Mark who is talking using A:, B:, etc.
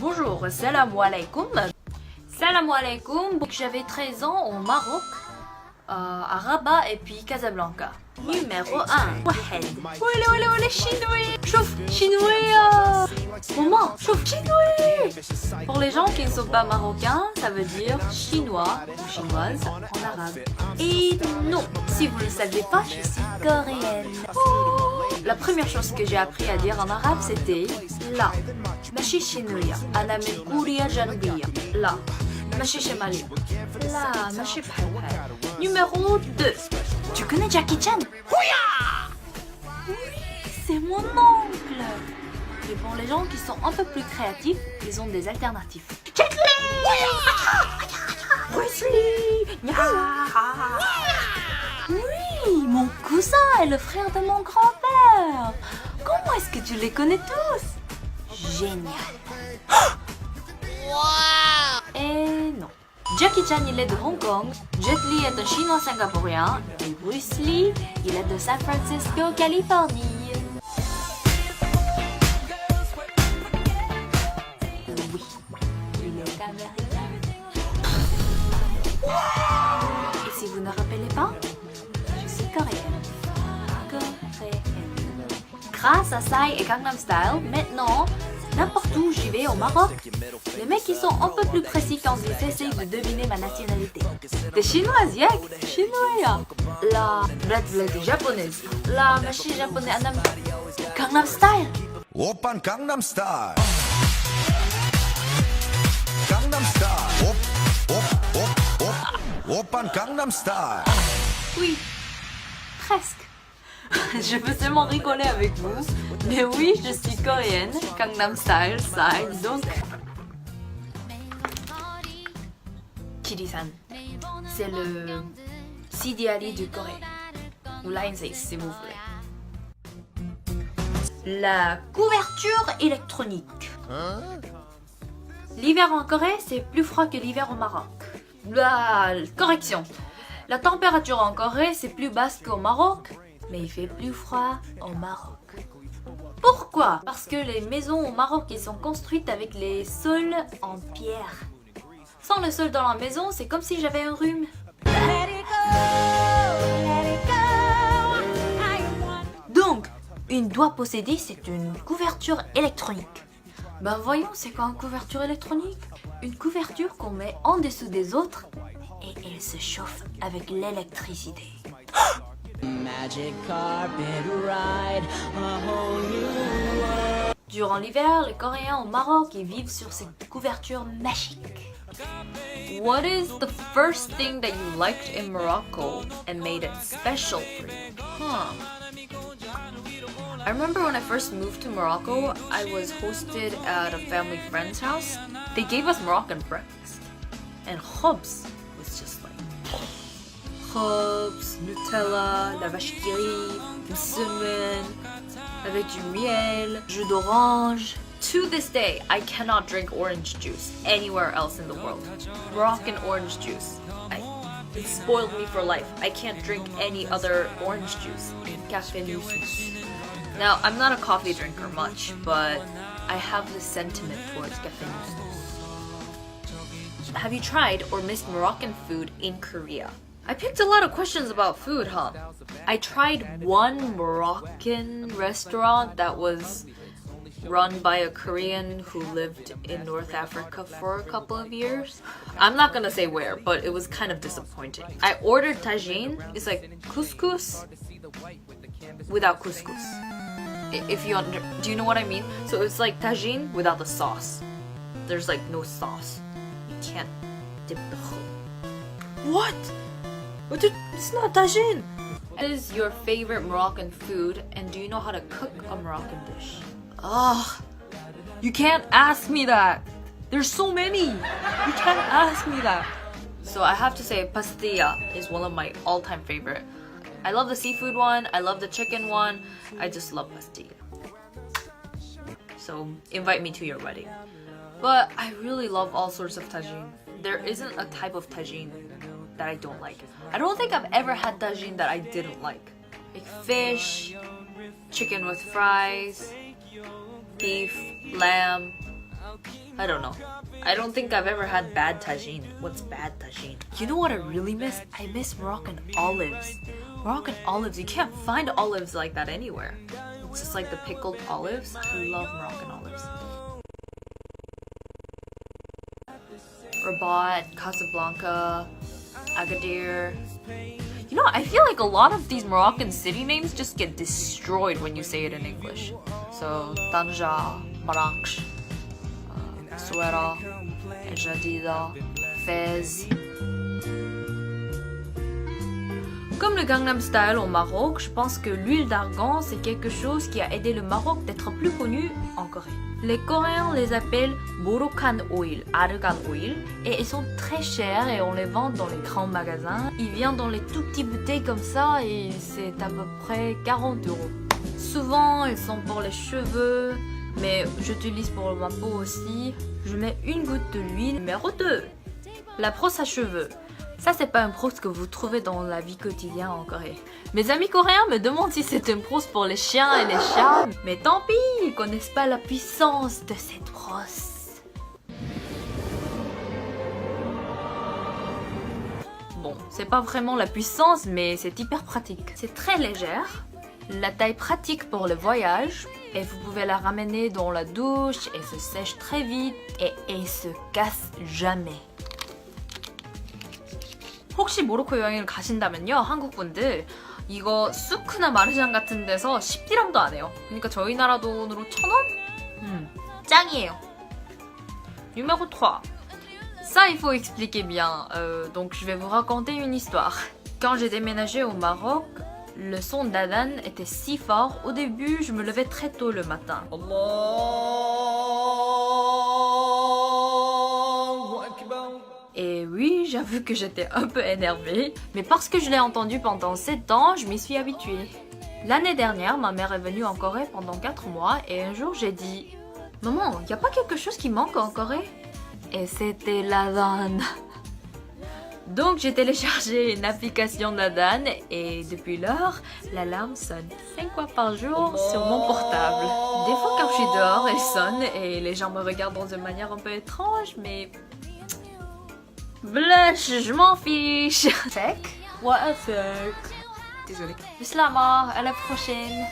A: Bonjour, salam alaikum. Salam alaikum. J'avais 13 ans au Maroc, à Rabat et puis Casablanca. Numéro 1. واحد. ولا chinois. شوف chinois. Maman, شوف chinois. Pour les gens qui ne sont pas marocains, ça veut dire chinois ou chinoise en arabe. Et non, si vous ne le savez pas, je suis coréenne. La première chose que j'ai appris à dire en arabe, c'était la. ماشي شينوية أنا من كوريا الجنوبية لا ماشي شمالية لا ماشي بحال بحال. Numéro 2. Tu connais Jackie Chan? Oui, c'est mon oncle. Et pour les gens qui sont un peu plus créatifs, ils ont des alternatives. Jet Li, Bruce Lee, oui, mon cousin est le frère de mon grand-père. Comment est-ce que tu les connais tous? Génial. Wow. Et non. Jackie Chan, il est de Hong Kong, Jet Li est un chinois singapourien, et Bruce Lee, il est de San Francisco, Californie. Oui, il est américain. Et si vous ne rappelez pas, je suis coréenne. Grâce à Psy et Gangnam Style, maintenant, n'importe où j'y vais au Maroc, les mecs ils sont un peu plus précis quand ils essayent de deviner ma nationalité. T'es chinoise, yak? Chinois. La blague japonaise. La machine japonaise, anam. Gangnam Style.
B: Oppan Gangnam Style. Gangnam Style. Oppan Gangnam Style.
A: Oui, presque. Je peux seulement rigoler avec vous, mais oui, je suis coréenne, Gangnam Style, Psy, donc... Chiri-san, c'est le Sidi Ali du Corée, ou Lionsgate si vous voulez. La couverture électronique. L'hiver en Corée, c'est plus froid que l'hiver au Maroc. La correction, la température en Corée, c'est plus basse qu'au Maroc. Mais il fait plus froid au Maroc. Pourquoi? Parce que les maisons au Maroc, ils sont construites avec les sols en pierre. Sans le sol dans la maison, c'est comme si j'avais un rhume. Donc, une doigt possédée, c'est une couverture électronique. Ben voyons, c'est quoi une couverture électronique? Une couverture qu'on met en dessous des autres et elle se chauffe avec l'électricité.
C: Magic carpet ride, a whole new world.
A: Durant l'hiver, les Coréens au Maroc ils vivent sur cette couverture magique. What is the first thing that you liked in Morocco and made it special for you? I remember when I first moved to Morocco, I was hosted at a family friend's house. They gave us Moroccan breakfast. And khobz was just like... Khobz, Nutella, la vache qui rit, une semaine, avec du miel, jus d'orange. To this day, I cannot drink orange juice anywhere else in the world. Moroccan orange juice. It spoiled me for life. I can't drink any other orange juice. Café Nusus. Now, I'm not a coffee drinker much, but I have this sentiment towards Café Nusus. Have you tried or missed Moroccan food in Korea? I picked a lot of questions about food, huh? I tried one Moroccan restaurant that was run by a Korean who lived in North Africa for a couple of years. I'm not gonna say where, but it was kind of disappointing. I ordered tagine. It's like couscous without couscous. If you do you know what I mean? So it's like tagine without the sauce. There's like no sauce. You can't dip the khul. What? But it's not tagine. What is your favorite Moroccan food, and do you know how to cook a Moroccan dish? Ugh, you can't ask me that. There's so many. You can't ask me that. So I have to say pastilla is one of my all-time favorite. I love the seafood one, I love the chicken one, I just love pastilla. So invite me to your wedding. But I really love all sorts of tagine. There isn't a type of tagine that I don't like. I don't think I've ever had tagine that I didn't like. Like fish, chicken with fries, beef, lamb, I don't know. I don't think I've ever had bad tagine. What's bad tagine? You know what I really miss? I miss Moroccan olives. Moroccan olives, you can't find olives like that anywhere. It's just like the pickled olives. I love Moroccan olives. Rabat, Casablanca, Agadir. You know, I feel like a lot of these Moroccan city names just get destroyed when you say it in English. So, Tanja, Marrakech, Souera, Jadida, Fez. Comme le Gangnam Style au Maroc, je pense que l'huile d'argan c'est quelque chose qui a aidé le Maroc d'être plus connu en Corée. Les Coréens les appellent Moroccan Oil, Argan Oil, et ils sont très chers et on les vend dans les grands magasins. Ils viennent dans les tout petites bouteilles comme ça et c'est à peu près 40 €. Souvent ils sont pour les cheveux, mais j'utilise pour ma peau aussi. Je mets une goutte de l'huile. Numéro 2, la brosse à cheveux. Ça, c'est pas une brosse que vous trouvez dans la vie quotidienne en Corée. Mes amis coréens me demandent si c'est une brosse pour les chiens et les chats. Mais tant pis, ils connaissent pas la puissance de cette brosse. Bon, c'est pas vraiment la puissance, mais c'est hyper pratique. C'est très légère. La taille pratique pour le voyage. Et vous pouvez la ramener dans la douche. Elle se sèche très vite. Et elle se casse jamais. 혹시 모로코 여행을 가신다면요, 한국 분들 이거 수크나 마르장 같은 데서 10디람도 안 해요. 그러니까 저희 나라 돈으로 1,000원? 짱이에요. Numéro 3. Ça, il faut expliquer bien. Donc, je vais vous raconter une histoire. Quand j'ai déménagé au Maroc, le son d'Adhan était si fort. Au début, je me levais très tôt le matin. Et oui, j'avoue que j'étais un peu énervée, mais parce que je l'ai entendu pendant 7 ans, je m'y suis habituée. L'année dernière, ma mère est venue en Corée pendant 4 mois et un jour j'ai dit « Maman, y a pas quelque chose qui manque en Corée ?» Et c'était l'Adhan. Donc j'ai téléchargé une application d'Adhan et depuis lors, l'alarme sonne 5 fois par jour sur mon portable. Des fois quand je suis dehors, elle sonne et les gens me regardent dans une manière un peu étrange, mais... Blush, je m'en fiche. Fake? What a fake. Désolée. Bislama, à la prochaine.